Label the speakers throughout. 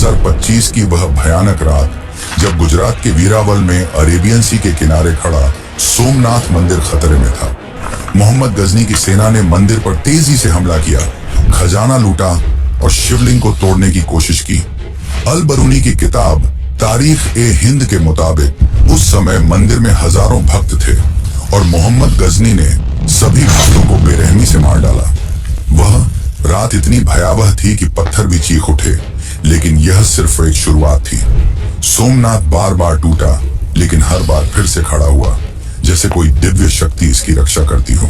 Speaker 1: 2025 की वह भयानक रात जब गुजरात के वीरावल में अरेबियन सी के किनारे खड़ा सोमनाथ मंदिर खतरे में था। मोहम्मद गजनी की सेना ने मंदिर पर तेजी से हमला किया, खजाना लूटा और शिवलिंग को तोड़ने की कोशिश की। अल बरूनी की किताब तारीख ए हिंद के मुताबिक उस समय मंदिर में हजारों भक्त थे और मोहम्मद गजनी ने सभी भक्तों को बेरहमी से मार डाला। वह रात इतनी भयावह थी कि पत्थर भी चीख उठे, लेकिन यह सिर्फ एक शुरुआत थी। सोमनाथ बार बार टूटा, लेकिन हर बार फिर से खड़ा हुआ, जैसे कोई दिव्य शक्ति इसकी रक्षा करती हो।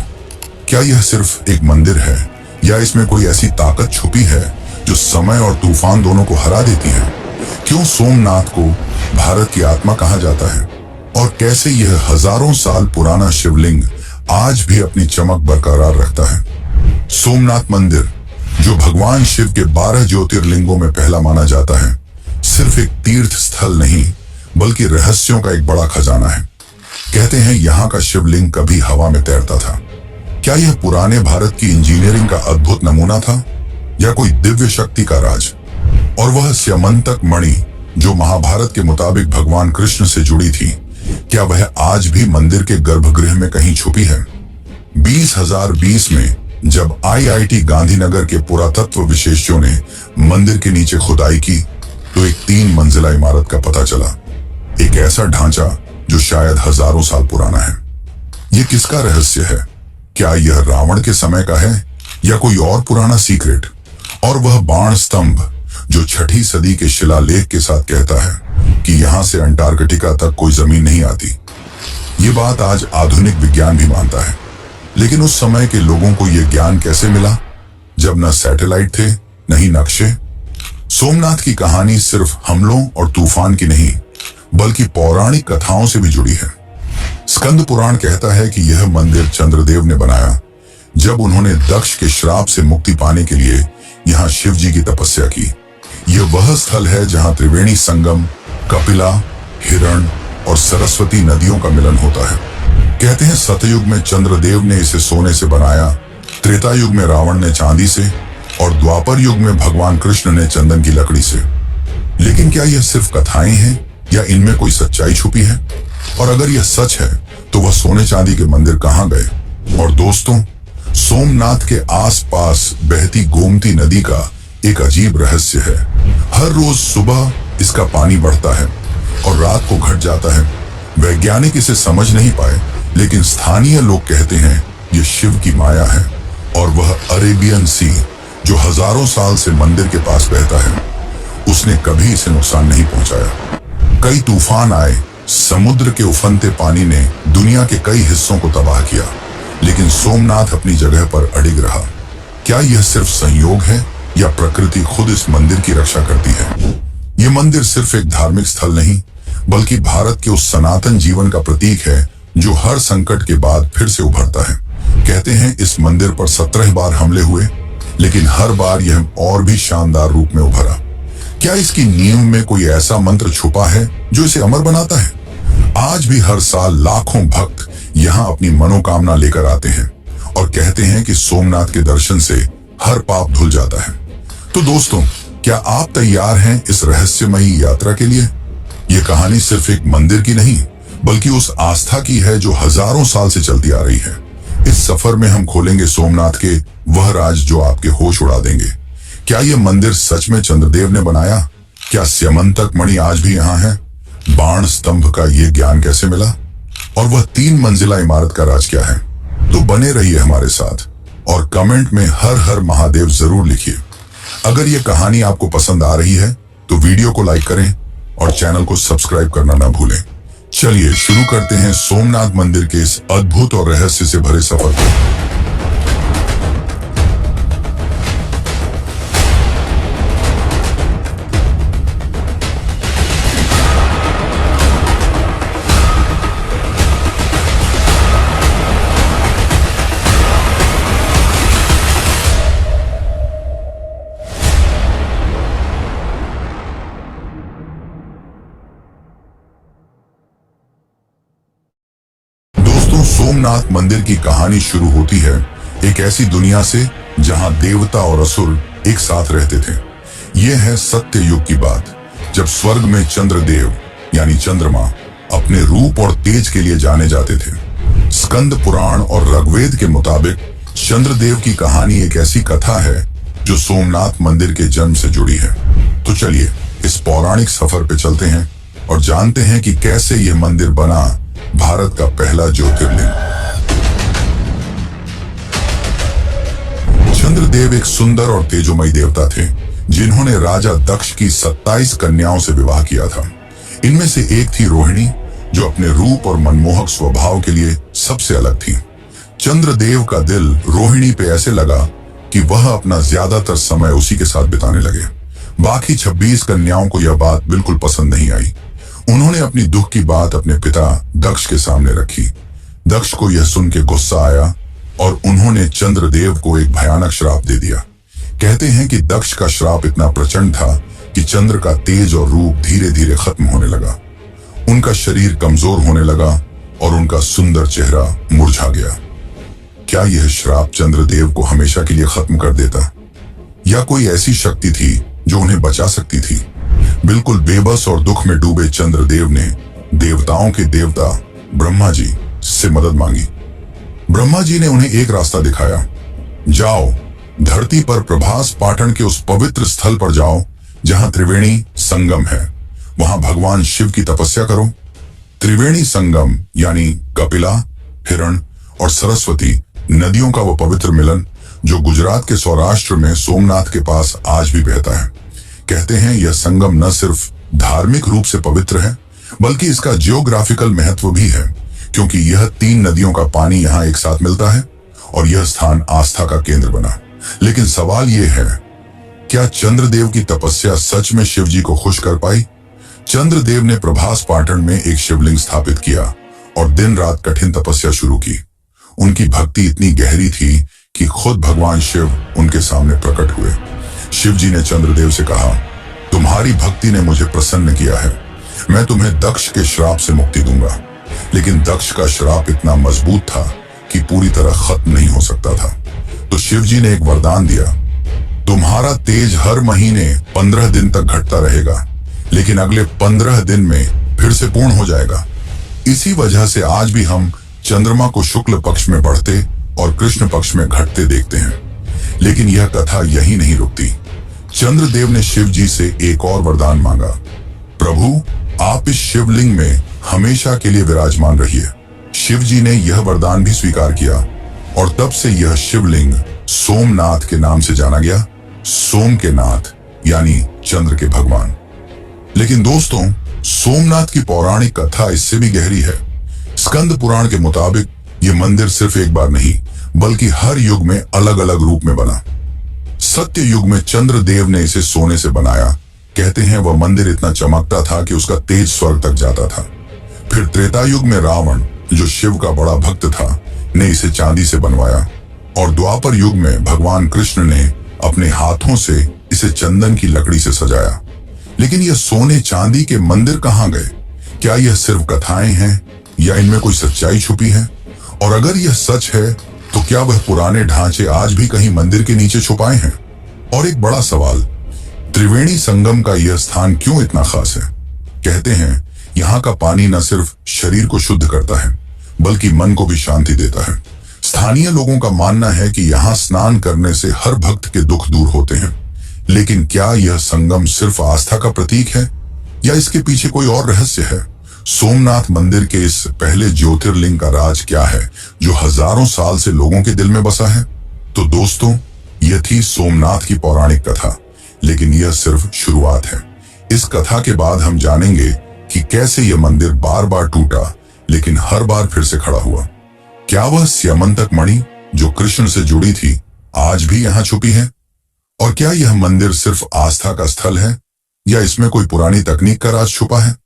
Speaker 1: क्या यह सिर्फ एक मंदिर है या इसमें कोई ऐसी ताकत छुपी है जो समय और तूफान दोनों को हरा देती है? क्यों सोमनाथ को भारत की आत्मा कहा जाता है और कैसे यह हजारों साल पुराना शिवलिंग आज भी अपनी चमक बरकरार रखता है? सोमनाथ मंदिर, जो भगवान शिव के 12 ज्योतिर्लिंगों में पहला माना जाता है, सिर्फ एक तीर्थ स्थल नहीं बल्कि रहस्यों का एक बड़ा खजाना है। कहते हैं यहाँ का शिवलिंग कभी हवा में तैरता था। क्या यह पुराने भारत की इंजीनियरिंग का अद्भुत नमूना था या कोई दिव्य शक्ति का राज? और वह स्यमंतक मणि जो महाभारत के मुताबिक भगवान कृष्ण से जुड़ी थी, क्या वह आज भी मंदिर के गर्भगृह में कहीं छुपी है? 2020 में जब IIT गांधीनगर के पुरातत्व विशेषज्ञों ने मंदिर के नीचे खुदाई की तो एक 3 मंजिला इमारत का पता चला। एक ऐसा ढांचा जो शायद हजारों साल पुराना है। यह किसका रहस्य है? क्या यह रावण के समय का है या कोई और पुराना सीक्रेट? और वह बाण स्तंभ जो 6ठी सदी के शिलालेख के साथ कहता है कि यहां से अंटार्कटिका तक कोई जमीन नहीं आती। ये बात आज आधुनिक विज्ञान भी मानता है, लेकिन उस समय के लोगों को यह ज्ञान कैसे मिला जब न सैटेलाइट थे न ही नक्शे? सोमनाथ की कहानी सिर्फ हमलों और तूफान की नहीं बल्कि पौराणिक कथाओं से भी जुड़ी है। स्कंद पुराण कहता है कि यह मंदिर चंद्रदेव ने बनाया जब उन्होंने दक्ष के श्राप से मुक्ति पाने के लिए यहाँ शिव जी की तपस्या की। यह वह स्थल है जहाँ त्रिवेणी संगम, कपिला, हिरण और सरस्वती नदियों का मिलन होता है। कहते हैं सतयुग में चंद्रदेव ने इसे सोने से बनाया, त्रेता युग में रावण ने चांदी से और द्वापर युग में भगवान कृष्ण ने चंदन की लकड़ी से। लेकिन क्या यह सिर्फ कथाएं हैं या इनमें कोई सच्चाई छुपी है? और अगर यह सच है तो वह सोने चांदी के मंदिर कहाँ गए? और दोस्तों, सोमनाथ के आसपास बहती गोमती नदी का एक अजीब रहस्य है। हर रोज सुबह इसका पानी बढ़ता है और रात को घट जाता है। वैज्ञानिक इसे समझ नहीं पाए, लेकिन स्थानीय लोग कहते हैं यह शिव की माया है और वह अरेबियन सी जो हजारों साल से मंदिर के पास बहता है, उसने कभी इसे नुकसान नहीं पहुंचाया। कई तूफान आए, समुद्र के उफनते पानी ने दुनिया के कई हिस्सों को तबाह किया, लेकिन सोमनाथ अपनी जगह पर अडिग रहा। क्या यह सिर्फ संयोग है या प्रकृति खुद इस मंदिर की रक्षा करती है? यह मंदिर सिर्फ एक धार्मिक स्थल नहीं बल्कि भारत के उस सनातन जीवन का प्रतीक है जो हर संकट के बाद फिर से उभरता है। कहते हैं इस मंदिर पर 17 बार हमले हुए, लेकिन हर बार यह और भी शानदार रूप में उभरा। क्या इसकी नींव में कोई ऐसा मंत्र छुपा है जो इसे अमर बनाता है? आज भी हर साल लाखों भक्त यहाँ अपनी मनोकामना लेकर आते हैं और कहते हैं कि सोमनाथ के दर्शन से हर पाप धुल जाता है। तो दोस्तों, क्या आप तैयार हैं इस रहस्यमयी यात्रा के लिए? यह कहानी सिर्फ एक मंदिर की नहीं बल्कि उस आस्था की है जो हजारों साल से चलती आ रही है। इस सफर में हम खोलेंगे सोमनाथ के वह राज जो आपके होश उड़ा देंगे। क्या यह मंदिर सच में चंद्रदेव ने बनाया? क्या स्यमंतक मणि आज भी यहाँ है? बाण स्तंभ का ये ज्ञान कैसे मिला? और वह 3 मंजिला इमारत का राज क्या है? तो बने रहिए हमारे साथ और कमेंट में हर हर महादेव जरूर लिखिए। अगर यह कहानी आपको पसंद आ रही है तो वीडियो को लाइक करें और चैनल को सब्सक्राइब करना ना भूलें। चलिए शुरू करते हैं सोमनाथ मंदिर के इस अद्भुत और रहस्य से भरे सफर को। सोमनाथ मंदिर की कहानी शुरू होती है एक ऐसी दुनिया से जहां देवता और असुर एक साथ रहते थे। यह है सत्य युग की बात, जब स्वर्ग में चंद्रदेव यानी चंद्रमा अपने रूप और तेज के लिए जाने जाते थे। स्कंद पुराण और ऋग्वेद के मुताबिक चंद्रदेव की कहानी एक ऐसी कथा है जो सोमनाथ मंदिर के जन्म से जुड़ी है। तो चलिए इस पौराणिक सफर पे चलते हैं और जानते हैं कि कैसे यह मंदिर बना, भारत का पहला ज्योतिर्लिंग। चंद्रदेव एक सुंदर और तेजोमयी देवता थे, जिन्होंने राजा दक्ष की 27 कन्याओं से विवाह किया था। इनमें से एक थी रोहिणी, जो अपने रूप और मनमोहक स्वभाव के लिए सबसे अलग थी। चंद्रदेव का दिल रोहिणी पे ऐसे लगा कि वह अपना ज्यादातर समय उसी के साथ बिताने लगे। बाकी 26 कन्याओं को यह बात बिल्कुल पसंद नहीं आई। उन्होंने अपनी दुख की बात अपने पिता दक्ष के सामने रखी। दक्ष को यह सुन के गुस्सा आया और उन्होंने चंद्रदेव को एक भयानक श्राप दे दिया। कहते हैं कि दक्ष का श्राप इतना प्रचंड था कि चंद्र का तेज और रूप धीरे धीरे खत्म होने लगा। उनका शरीर कमजोर होने लगा और उनका सुंदर चेहरा मुरझा गया। क्या यह श्राप चंद्रदेव को हमेशा के लिए खत्म कर देता, या कोई ऐसी शक्ति थी जो उन्हें बचा सकती थी? बिल्कुल बेबस और दुख में डूबे चंद्रदेव ने देवताओं के देवता ब्रह्मा जी से मदद मांगी। ब्रह्मा जी ने उन्हें एक रास्ता दिखाया। जाओ, धरती पर प्रभास पाटन के उस पवित्र स्थल पर जाओ जहां त्रिवेणी संगम है। वहां भगवान शिव की तपस्या करो। त्रिवेणी संगम यानी कपिला, हिरण और सरस्वती नदियों का वो पवित्र मिलन जो गुजरात के सौराष्ट्र में सोमनाथ के पास आज भी बहता है। कहते हैं यह संगम न सिर्फ धार्मिक रूप से पवित्र है, बल्कि इसका जियोग्राफिकल महत्व भी है, क्योंकि यह 3 नदियों का पानी यहाँ एक साथ मिलता है और यह स्थान आस्था का केंद्र बना। लेकिन सवाल यह है, क्या चंद्रदेव की तपस्या सच में शिव जी को खुश कर पाई? चंद्रदेव ने प्रभास पाटन में एक शिवलिंग स्थापित किया और दिन रात कठिन तपस्या शुरू की। उनकी भक्ति इतनी गहरी थी कि खुद भगवान शिव उनके सामने प्रकट हुए। शिव जी ने चंद्रदेव से कहा, तुम्हारी भक्ति ने मुझे प्रसन्न किया है, मैं तुम्हें दक्ष के श्राप से मुक्ति दूंगा। लेकिन दक्ष का श्राप इतना मजबूत था कि पूरी तरह खत्म नहीं हो सकता था। तो शिव जी ने एक वरदान दिया, तुम्हारा तेज हर महीने 15 दिन तक घटता रहेगा, लेकिन अगले 15 दिन में फिर से पूर्ण हो जाएगा। इसी वजह से आज भी हम चंद्रमा को शुक्ल पक्ष में बढ़ते और कृष्ण पक्ष में घटते देखते हैं। लेकिन यह कथा यही नहीं रुकती। चंद्रदेव ने शिव जी से एक और वरदान मांगा, प्रभु आप इस शिवलिंग में हमेशा के लिए विराजमान रहिए। शिव जी ने यह वरदान भी स्वीकार किया और तब से यह शिवलिंग सोमनाथ के नाम से जाना गया। सोम के नाथ यानी चंद्र के भगवान। लेकिन दोस्तों, सोमनाथ की पौराणिक कथा इससे भी गहरी है। स्कंद पुराण के मुताबिक यह मंदिर सिर्फ एक बार नहीं, बल्कि हर युग में अलग अलग रूप में बना। सत्य युग में चंद्रदेव ने इसे सोने से बनाया। कहते हैं वह मंदिर इतना चमकता था कि उसका तेज स्वर्ग तक जाता था। फिर त्रेता युग में रावण, जो शिव का बड़ा भक्त था, ने इसे चांदी से बनवाया और द्वापर युग में भगवान कृष्ण ने अपने हाथों से इसे चंदन की लकड़ी से सजाया। लेकिन यह सोने चांदी के मंदिर कहाँ गए? क्या यह सिर्फ कथाएं हैं या इनमें कोई सच्चाई छुपी है? और अगर यह सच है तो क्या वह पुराने ढांचे आज भी कहीं मंदिर के नीचे छुपाए हैं? और एक बड़ा सवाल, त्रिवेणी संगम का यह स्थान क्यों इतना खास है? कहते हैं यहाँ का पानी न सिर्फ शरीर को शुद्ध करता है, बल्कि मन को भी शांति देता है। स्थानीय लोगों का मानना है कि यहाँ स्नान करने से हर भक्त के दुख दूर होते हैं। लेकिन क्या यह संगम सिर्फ आस्था का प्रतीक है या इसके पीछे कोई और रहस्य है? सोमनाथ मंदिर के इस पहले ज्योतिर्लिंग का राज क्या है जो हजारों साल से लोगों के दिल में बसा है? तो दोस्तों, यह थी सोमनाथ की पौराणिक कथा, लेकिन यह सिर्फ शुरुआत है। इस कथा के बाद हम जानेंगे कि कैसे यह मंदिर बार बार टूटा, लेकिन हर बार फिर से खड़ा हुआ। क्या वह स्यमंतक मणि जो कृष्ण से जुड़ी थी आज भी यहाँ छुपी है? और क्या यह मंदिर सिर्फ आस्था का स्थल है या इसमें कोई पुरानी तकनीक का राज छुपा है?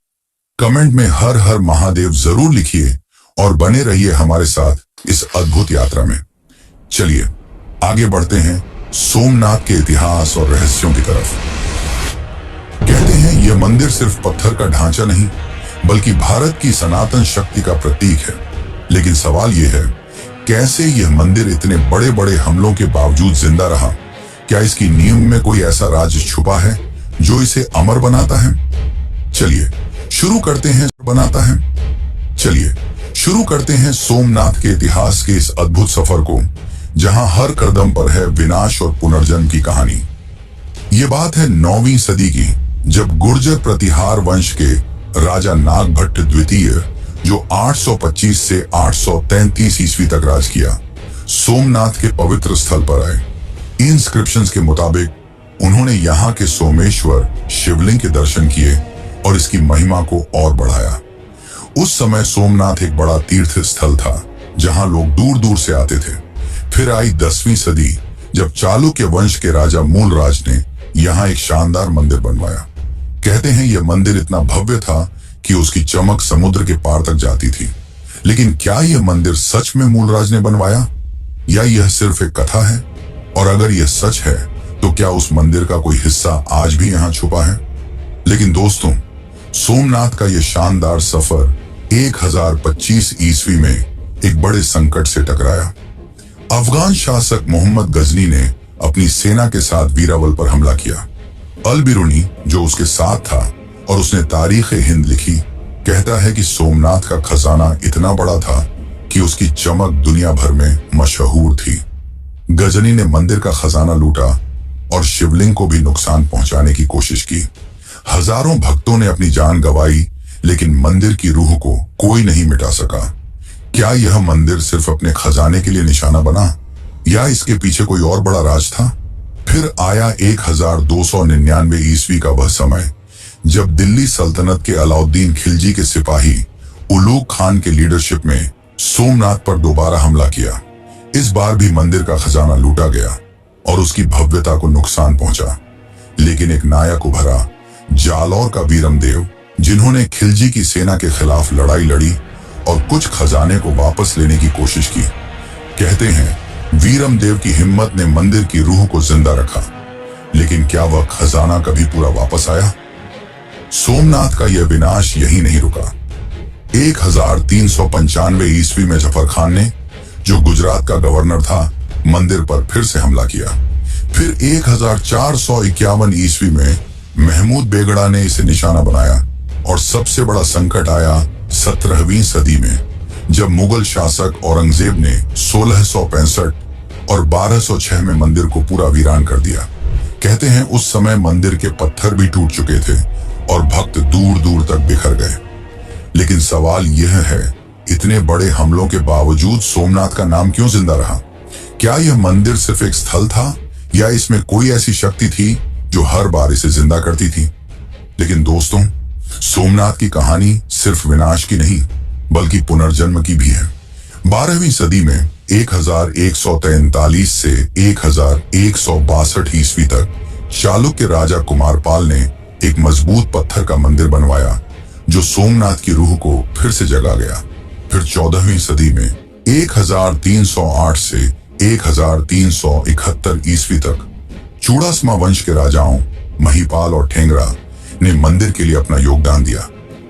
Speaker 1: कमेंट में हर हर महादेव जरूर लिखिए और बने रहिए हमारे साथ इस अद्भुत यात्रा में। चलिए आगे बढ़ते हैं सोमनाथ के इतिहास और रहस्यों की तरफ। कहते हैं यह मंदिर सिर्फ पत्थर का ढांचा नहीं, बल्कि भारत की सनातन शक्ति का प्रतीक है। लेकिन सवाल यह है, कैसे यह मंदिर इतने बड़े बड़े हमलों के बावजूद जिंदा रहा? क्या इसकी नींव में कोई ऐसा राज छुपा है जो इसे अमर बनाता है? चलिए शुरू करते हैं सोमनाथ के इतिहास के इस अद्भुत सफर को, जहां हर कदम पर है विनाश और पुनर्जन्म की कहानी। ये बात है 9वीं सदी की, जब गुर्जर प्रतिहार वंश के राजा नागभट्ट द्वितीय, जो 825 से 833 ईस्वी तक राज किया, सोमनाथ के पवित्र स्थल पर आए। इंस्क्रिप्शंस के मुताबिक उन्होंने यहाँ के सोमेश्वर शिवलिंग के दर्शन किए और इसकी महिमा को और बढ़ाया। उस समय सोमनाथ एक बड़ा तीर्थ स्थल था, जहां लोग दूर दूर से आते थे। फिर आई 10वीं सदी, जब चालुक्य वंश के राजा मूलराज ने यहाँ एक शानदार मंदिर बनवाया। कहते हैं यह मंदिर इतना भव्य था कि उसकी चमक समुद्र के पार तक जाती थी। लेकिन क्या यह मंदिर सच में मूलराज ने बनवाया, या यह सिर्फ एक कथा है? और अगर यह सच है, तो क्या उस मंदिर का कोई हिस्सा आज भी यहाँ छुपा है? लेकिन दोस्तों, सोमनाथ का यह शानदार सफर 1025 ईस्वी में एक बड़े संकट से टकराया। अफगान शासक मोहम्मद गजनी ने अपनी सेना के साथ वीरावल पर हमला किया। अल बिरुनी, जो उसके साथ था और उसने तारीख हिंद लिखी, कहता है कि सोमनाथ का खजाना इतना बड़ा था कि उसकी चमक दुनिया भर में मशहूर थी। गजनी ने मंदिर का खजाना लूटा और शिवलिंग को भी नुकसान पहुंचाने की कोशिश की। हजारों भक्तों ने अपनी जान गंवाई, लेकिन मंदिर की रूह को कोई नहीं मिटा सका। क्या यह मंदिर सिर्फ अपने खजाने के लिए निशाना बना, या इसके पीछे कोई और बड़ा राज था? फिर आया 1299 ईस्वी का वह समय, जब दिल्ली सल्तनत के अलाउद्दीन खिलजी के सिपाही उलूग खान के लीडरशिप में सोमनाथ पर दोबारा हमला किया। इस बार भी मंदिर का खजाना लूटा गया और उसकी भव्यता को नुकसान पहुंचा। लेकिन एक नायक उभरा, जालौर का वीरम देव, जिन्होंने खिलजी की सेना के खिलाफ लड़ाई लड़ी और कुछ खजाने को वापस लेने की कोशिश की। कहते हैं वीरम देव की हिम्मत ने मंदिर की रूह को जिंदा रखा। लेकिन क्या वह खजाना कभी पूरा वापस आया? सोमनाथ का यह विनाश यही नहीं रुका। 1395 ईस्वी में जफर खान ने, जो गुजरात का गवर्नर था, मंदिर पर फिर से हमला किया। फिर 1451 ईस्वी में महमूद बेगड़ा ने इसे निशाना बनाया। और सबसे बड़ा संकट आया 17वीं सदी में, जब मुगल शासक औरंगजेब ने 1665 और 1206 में मंदिर को पूरा वीरान कर दिया। कहते हैं उस समय मंदिर के पत्थर भी टूट चुके थे और भक्त दूर दूर तक बिखर गए। लेकिन सवाल यह है, इतने बड़े हमलों के बावजूद सोमनाथ का नाम क्यों जिंदा रहा? क्या यह मंदिर सिर्फ एक स्थल था, या इसमें कोई ऐसी शक्ति थी जो हर बार इसे जिंदा करती थी? लेकिन दोस्तों, सोमनाथ की कहानी सिर्फ विनाश की नहीं, बल्कि पुनर्जन्म की भी है। 12वीं सदी में 1143 से 1162 ईस्वी तक चालुक्य राजा कुमारपाल ने एक मजबूत पत्थर का मंदिर बनवाया, जो सोमनाथ की रूह को फिर से जगा गया। फिर 14वीं सदी में 1308 से 1371 ईस्वी तक चूड़ासमा वंश के राजाओं महिपाल और ठेंगरा ने मंदिर के लिए अपना योगदान दिया।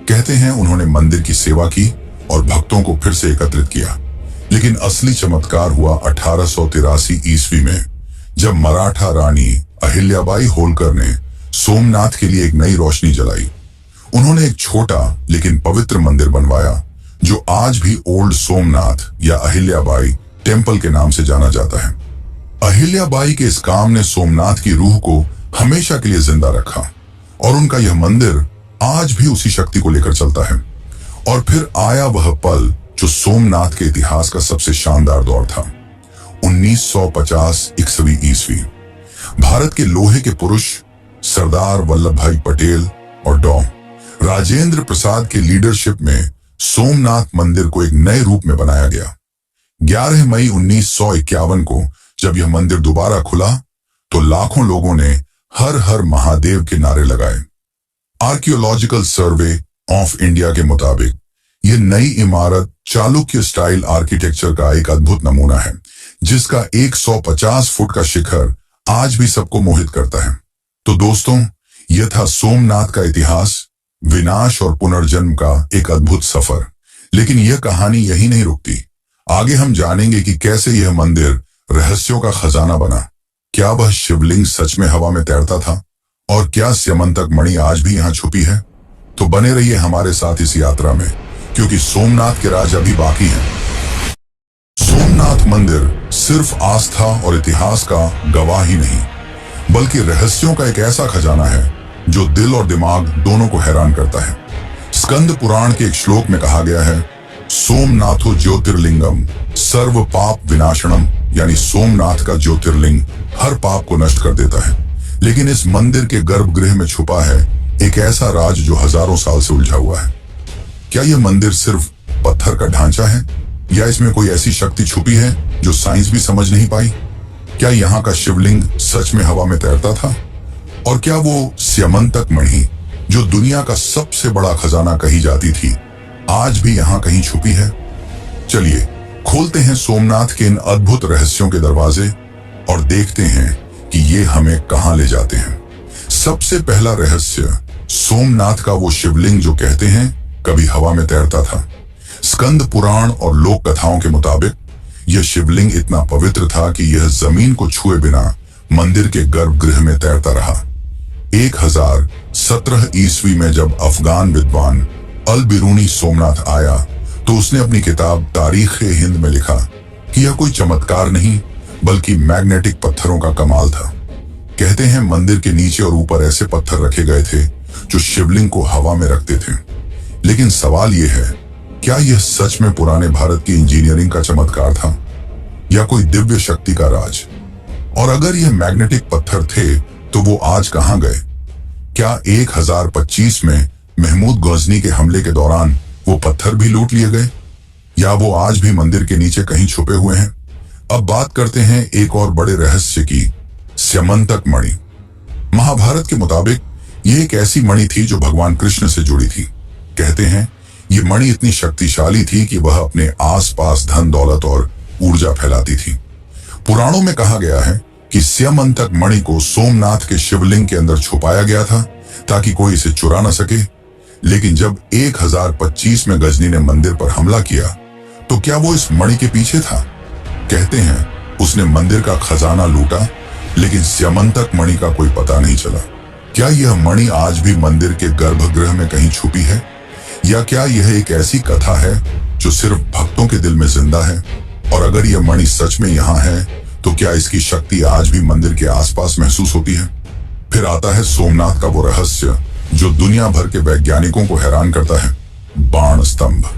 Speaker 1: कहते हैं उन्होंने मंदिर की सेवा की और भक्तों को फिर से एकत्रित किया। लेकिन असली चमत्कार हुआ 1883 ईस्वी में, जब मराठा रानी अहिल्याबाई होलकर ने सोमनाथ के लिए एक नई रोशनी जलाई। उन्होंने एक छोटा लेकिन पवित्र मंदिर बनवाया, जो आज भी ओल्ड सोमनाथ या अहिल्याबाई टेम्पल के नाम से जाना जाता है। अहिल्याबाई के इस काम ने सोमनाथ की रूह को हमेशा के लिए जिंदा रखा, और उनका यह मंदिर आज भी उसी शक्ति को लेकर चलता है। और फिर आया वह पल जो सोमनाथ के इतिहास का सबसे शानदार दौर था। 1950 ईस्वी, भारत के लोहे के पुरुष सरदार वल्लभ भाई पटेल और डॉ राजेंद्र प्रसाद के लीडरशिप में सोमनाथ मंदिर को एक नए रूप में बनाया गया। 11 मई 1951 को जब यह मंदिर दोबारा खुला, तो लाखों लोगों ने हर हर महादेव के नारे लगाए। आर्कियोलॉजिकल सर्वे ऑफ इंडिया के मुताबिक यह नई इमारत चालुक्य स्टाइल आर्किटेक्चर का एक अद्भुत नमूना है, जिसका 150 फुट का शिखर आज भी सबको मोहित करता है। तो दोस्तों, यह था सोमनाथ का इतिहास, विनाश और पुनर्जन्म का एक अद्भुत सफर। लेकिन यह कहानी यही नहीं रुकती। आगे हम जानेंगे कि कैसे यह मंदिर रहस्यों का खजाना बना क्या वह शिवलिंग सच में हवा में तैरता था? और क्या स्यमंतक मणि आज भी यहाँ छुपी है? तो बने रहिए हमारे साथ इस यात्रा में, क्योंकि सोमनाथ के राज अभी बाकी हैं। सोमनाथ मंदिर सिर्फ आस्था और इतिहास का गवाह ही नहीं, बल्कि रहस्यों का एक ऐसा खजाना है जो दिल और दिमाग दोनों को हैरान करता है। स्कंद पुराण के एक श्लोक में कहा गया है, सोमनाथो ज्योतिर्लिंगम सर्व पाप विनाशनम, यानी सोमनाथ का ज्योतिर्लिंग हर पाप को नष्ट कर देता है। लेकिन इस मंदिर के गर्भगृह में छुपा है एक ऐसा राज जो हजारों साल से उलझा हुआ है। क्या यह मंदिर सिर्फ पत्थर का ढांचा है, या इसमें कोई ऐसी शक्ति छुपी है जो साइंस भी समझ नहीं पाई? क्या यहाँ का शिवलिंग सच में हवा में तैरता था? और क्या वो स्यमंतक मणि जो दुनिया का सबसे बड़ा खजाना कही जाती थी, आज भी यहाँ कहीं छुपी है? चलिए खोलते हैं सोमनाथ के इन अद्भुत रहस्यों के दरवाजे और देखते हैं कि ये हमें कहां ले जाते हैं। सबसे पहला रहस्य, सोमनाथ का वो शिवलिंग जो कहते हैं कभी हवा में तैरता था। स्कंद पुराण और लोक कथाओं के मुताबिक यह शिवलिंग इतना पवित्र था कि यह जमीन को छुए बिना मंदिर के गर्भगृह में तैरता रहा। 1017 ईस्वी में जब अफगान विद्वान अल बिरूनी सोमनाथ आया तो उसने अपनी किताब तारीख-ए-हिंद में लिखा कि यह कोई चमत्कार नहीं बल्कि मैग्नेटिक पत्थरों का कमाल था। कहते हैं मंदिर के नीचे और ऊपर ऐसे पत्थर रखे गए थे जो शिवलिंग को हवा में रखते थे। लेकिन सवाल यह है, क्या यह सच में पुराने भारत की इंजीनियरिंग का चमत्कार था या कोई दिव्य शक्ति का राज? और अगर यह मैग्नेटिक पत्थर थे तो वो आज कहां गए? क्या 1025 में महमूद गजनी के हमले के दौरान वो पत्थर भी लूट लिए गए, या वो आज भी मंदिर के नीचे कहीं छुपे हुए हैं? अब बात करते हैं एक और बड़े रहस्य की, स्यमंतक मणि। महाभारत के मुताबिक ये एक ऐसी मणि थी जो भगवान कृष्ण से जुड़ी थी। कहते हैं ये मणि इतनी शक्तिशाली थी कि वह अपने आसपास धन दौलत और ऊर्जा फैलाती थी। पुराणों में कहा गया है कि स्यमंतक मणि को सोमनाथ के शिवलिंग के अंदर छुपाया गया था ताकि कोई इसे चुरा न सके। लेकिन जब 1025 में गजनी ने मंदिर पर हमला किया तो क्या वो इस मणि के पीछे था? कहते हैं उसने मंदिर का खजाना लूटा, लेकिन स्यमंतक मणि का कोई पता नहीं चला। क्या यह मणि आज भी मंदिर के गर्भगृह में कहीं छुपी है, या क्या यह एक ऐसी कथा है जो सिर्फ भक्तों के दिल में जिंदा है? और अगर यह मणि सच में यहाँ है तो क्या इसकी शक्ति आज भी मंदिर के आसपास महसूस होती है? फिर आता है सोमनाथ का वो रहस्य जो दुनिया भर के वैज्ञानिकों को हैरान करता है, बाण स्तंभ।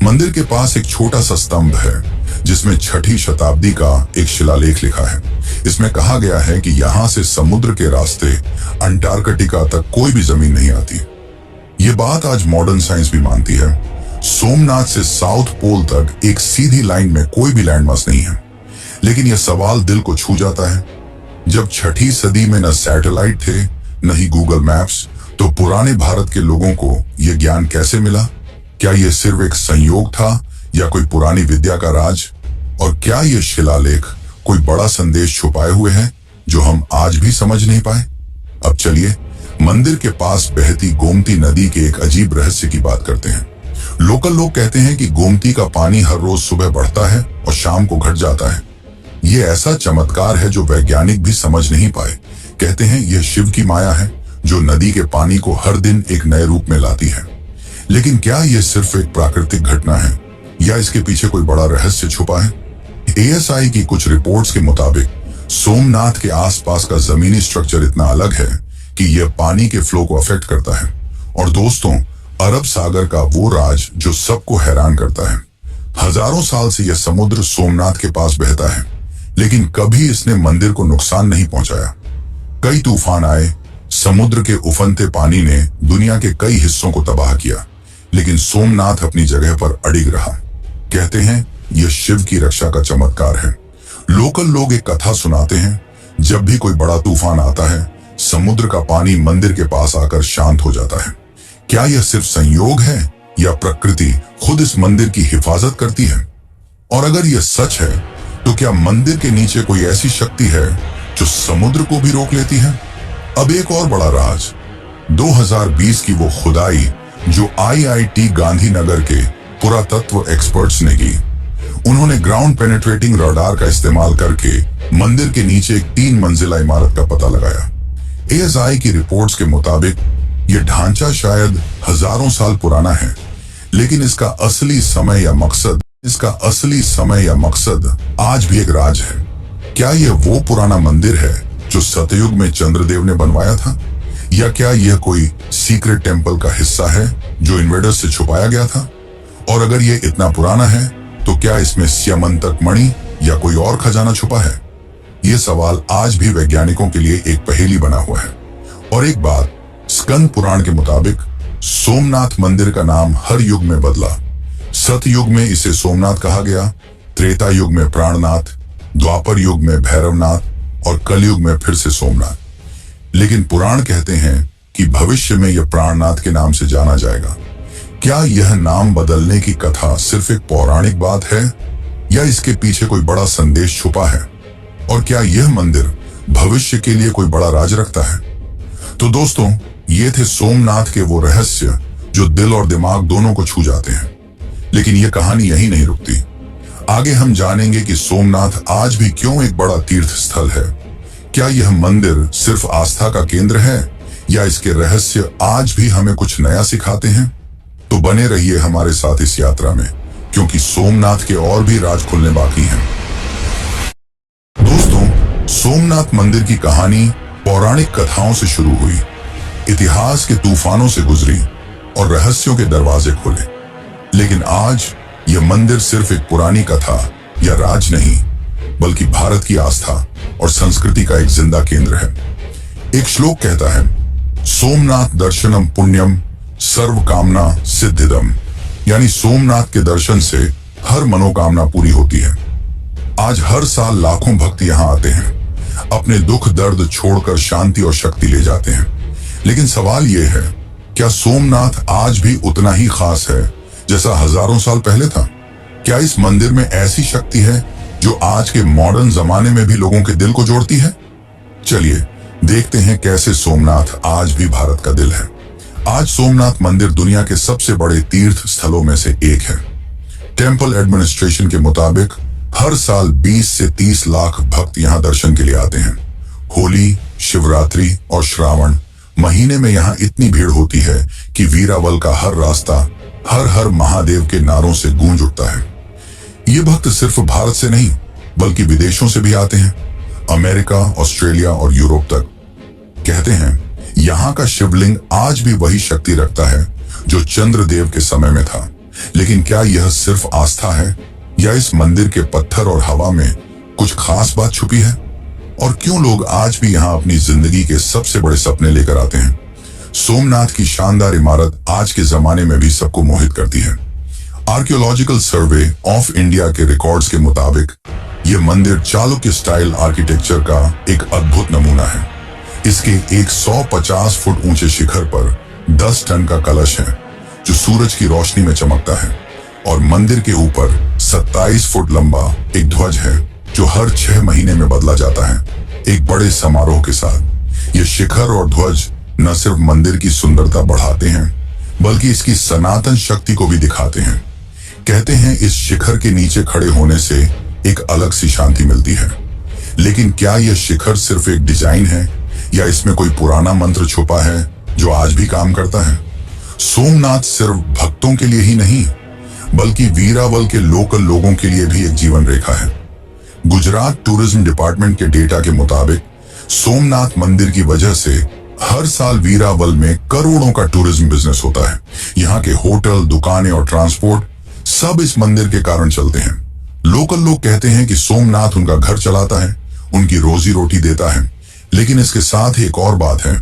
Speaker 1: मंदिर के पास एक छोटा सा स्तंभ है जिसमें 6ठी शताब्दी का एक शिलालेख लिखा है। इसमें कहा गया है कि यहाँ से समुद्र के रास्ते अंटार्कटिका तक कोई भी जमीन नहीं आती। ये बात आज मॉडर्न साइंस भी मानती है। सोमनाथ से साउथ पोल तक एक सीधी लाइन में कोई भी लैंडमास नहीं है। लेकिन यह सवाल दिल को छू जाता है, जब 6ठी सदी में न सैटेलाइट थे न ही गूगल मैप्स, तो पुराने भारत के लोगों को यह ज्ञान कैसे मिला? क्या यह सिर्फ एक संयोग था या कोई पुरानी विद्या का राज? और क्या यह शिलालेख कोई बड़ा संदेश छुपाए हुए है जो हम आज भी समझ नहीं पाए? अब चलिए मंदिर के पास बहती गोमती नदी के एक अजीब रहस्य की बात करते हैं। लोकल लोग कहते हैं कि गोमती का पानी हर रोज सुबह बढ़ता है और शाम को घट जाता है। ये ऐसा चमत्कार है जो वैज्ञानिक भी समझ नहीं पाए। कहते हैं यह शिव की माया है जो नदी के पानी को हर दिन एक नए रूप में लाती है। लेकिन क्या यह सिर्फ एक प्राकृतिक घटना है या इसके पीछे कोई बड़ा रहस्य छुपा है? ASI की कुछ रिपोर्ट्स के मुताबिक सोमनाथ के आसपास का जमीनी स्ट्रक्चर इतना अलग है कि यह पानी के फ्लो को अफेक्ट करता है। और दोस्तों, अरब सागर का वो राज जो सबको हैरान करता है। हजारों साल से यह समुद्र सोमनाथ के पास बहता है, लेकिन कभी इसने मंदिर को नुकसान नहीं पहुंचाया। कई तूफान आए, समुद्र के उफनते पानी ने दुनिया के कई हिस्सों को तबाह किया, लेकिन सोमनाथ अपनी जगह पर अडिग रहा। कहते हैं यह शिव की रक्षा का चमत्कार है। लोकल लोग एक कथा सुनाते हैं, जब भी कोई बड़ा तूफान आता है समुद्र का पानी मंदिर के पास आकर शांत हो जाता है। क्या यह सिर्फ संयोग है या प्रकृति खुद इस मंदिर की हिफाजत करती है? और अगर यह सच है तो क्या मंदिर के नीचे कोई ऐसी शक्ति है जो समुद्र को भी रोक लेती है? अब एक और बड़ा राज, 2020 की वो खुदाई जो IIT गांधीनगर के पुरातत्व एक्सपर्ट्स ने की। उन्होंने ग्राउंड पेनिट्रेटिंग रडार का इस्तेमाल करके मंदिर के नीचे एक 3 मंजिला इमारत का पता लगाया। एएसआई की रिपोर्ट्स के मुताबिक यह ढांचा शायद हजारों साल पुराना है, लेकिन इसका असली समय या मकसद आज भी एक राज है। क्या यह वो पुराना मंदिर है जो सतयुग में चंद्रदेव ने बनवाया था, या क्या यह कोई सीक्रेट टेंपल का हिस्सा है जो इन्वेडर्स से छुपाया गया था? और अगर यह इतना पुराना है तो क्या इसमें स्यमंतक मणि या कोई और खजाना छुपा है? यह सवाल आज भी वैज्ञानिकों के लिए एक पहेली बना हुआ है। और एक बात, स्कंद पुराण के मुताबिक सोमनाथ मंदिर का नाम हर युग में बदला। सतयुग में इसे सोमनाथ कहा गया, त्रेता युग में प्राणनाथ, द्वापर युग में भैरवनाथ और कलयुग में फिर से सोमनाथ। लेकिन पुराण कहते हैं कि भविष्य में यह प्राणनाथ के नाम से जाना जाएगा। क्या यह नाम बदलने की कथा सिर्फ एक पौराणिक बात है, या इसके पीछे कोई बड़ा संदेश छुपा है? और क्या यह मंदिर भविष्य के लिए कोई बड़ा राज रखता है? तो दोस्तों, ये थे सोमनाथ के वो रहस्य जो दिल और दिमाग दोनों को छू जाते हैं। लेकिन यह कहानी यही नहीं रुकती। आगे हम जानेंगे कि सोमनाथ आज भी क्यों एक बड़ा तीर्थ स्थल है। क्या यह मंदिर सिर्फ आस्था का केंद्र है, या इसके रहस्य आज भी हमें कुछ नया सिखाते हैं? तो बने रहिए हमारे साथ इस यात्रा में, क्योंकि सोमनाथ के और भी राज खुलने बाकी हैं। दोस्तों, सोमनाथ मंदिर की कहानी पौराणिक कथाओं से शुरू हुई, इतिहास के तूफानों से गुजरी और रहस्यों के दरवाजे खोले। लेकिन आज यह मंदिर सिर्फ एक पुरानी कथा या राज नहीं, बल्कि भारत की आस्था और संस्कृति का एक जिंदा केंद्र है। एक श्लोक कहता है, सोमनाथ दर्शनम पुण्यम सर्व कामना सिद्धिदम, यानी सोमनाथ के दर्शन से हर मनोकामना पूरी होती है। आज हर साल लाखों भक्त यहाँ आते हैं, अपने दुख दर्द छोड़कर शांति और शक्ति ले जाते हैं। लेकिन सवाल यह है, क्या सोमनाथ आज भी उतना ही खास है जैसा हजारों साल पहले था? क्या इस मंदिर में ऐसी शक्ति है जो आज के मॉडर्न जमाने में भी लोगों के दिल को जोड़ती है? चलिए देखते हैं कैसे सोमनाथ आज भी भारत का दिल है। आज सोमनाथ मंदिर दुनिया के सबसे बड़े तीर्थ स्थलों में से एक है। टेंपल एडमिनिस्ट्रेशन के मुताबिक हर साल 20 से 30 लाख भक्त यहाँ दर्शन के लिए आते हैं। होली, शिवरात्रि और श्रावण महीने में यहाँ इतनी भीड़ होती है कि वीरावल का हर रास्ता हर हर महादेव के नारों से गूंज उठता है। ये भक्त सिर्फ भारत से नहीं, बल्कि विदेशों से भी आते हैं, अमेरिका, ऑस्ट्रेलिया और यूरोप तक। कहते हैं यहाँ का शिवलिंग आज भी वही शक्ति रखता है जो चंद्रदेव के समय में था। लेकिन क्या यह सिर्फ आस्था है, या इस मंदिर के पत्थर और हवा में कुछ खास बात छुपी है? और क्यों लोग आज भी यहाँ अपनी जिंदगी के सबसे बड़े सपने लेकर आते हैं? सोमनाथ की शानदार इमारत आज के जमाने में भी सबको मोहित करती है। आर्कियोलॉजिकल सर्वे ऑफ इंडिया के रिकॉर्ड्स के मुताबिक यह मंदिर चालुक्य स्टाइल आर्किटेक्चर का एक अद्भुत नमूना है। इसके 150 फुट ऊंचे शिखर पर 10 टन का कलश है जो सूरज की रोशनी में चमकता है, और मंदिर के ऊपर 27 फुट लंबा एक ध्वज है जो हर 6 महीने में बदला जाता है, एक बड़े समारोह के साथ। ये शिखर और ध्वज न सिर्फ मंदिर की सुंदरता बढ़ाते हैं, बल्कि इसकी सनातन शक्ति को भी दिखाते हैं। कहते हैं इस शिखर के नीचे खड़े होने से एक अलग सी शांति मिलती है। लेकिन क्या यह शिखर सिर्फ एक डिजाइन है, या इसमें कोई पुराना मंत्र छुपा है जो आज भी काम करता है? सोमनाथ सिर्फ भक्तों के लिए ही नहीं, बल्कि वीरावल के लोकल लोगों के लिए भी एक जीवन रेखा है। गुजरात टूरिज्म डिपार्टमेंट के डेटा के मुताबिक सोमनाथ मंदिर की वजह से हर साल वीरावल में करोड़ों का टूरिज्म बिजनेस होता है। यहाँ के होटल, दुकानें और ट्रांसपोर्ट सब इस मंदिर के कारण चलते हैं। लोकल लोग कहते हैं कि सोमनाथ उनका घर चलाता है, उनकी रोजी रोटी देता है। लेकिन इसके साथ ही एक और बात है,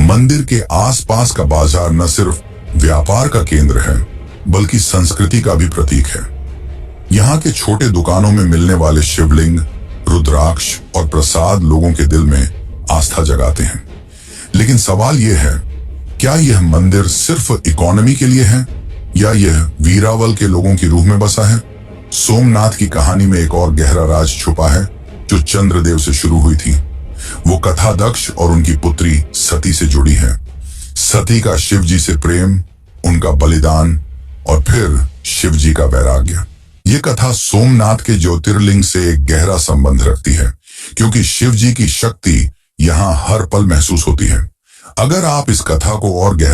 Speaker 1: मंदिर के आसपास का बाजार न सिर्फ व्यापार का केंद्र है, बल्कि संस्कृति का भी प्रतीक है। यहाँ के छोटे दुकानों में मिलने वाले शिवलिंग, रुद्राक्ष और प्रसाद लोगों के दिल में आस्था जगाते हैं। लेकिन सवाल यह है, क्या यह मंदिर सिर्फ इकोनॉमी के लिए है, या यह वीरावल के लोगों की रूह में बसा है? सोमनाथ की कहानी में एक और गहरा राज छुपा है जो चंद्रदेव से शुरू हुई थी। वो कथा दक्ष और उनकी पुत्री सती से जुड़ी है। सती का शिव जी से प्रेम, उनका बलिदान और फिर शिव जी का वैराग्य। ये कथा सोमनाथ के ज्योतिर्लिंग से एक गहरा संबंध रखती है, क्योंकि शिव जी की शक्ति यहाँ हर पल महसूस होती है। अगर आप इस कथा को और गहरा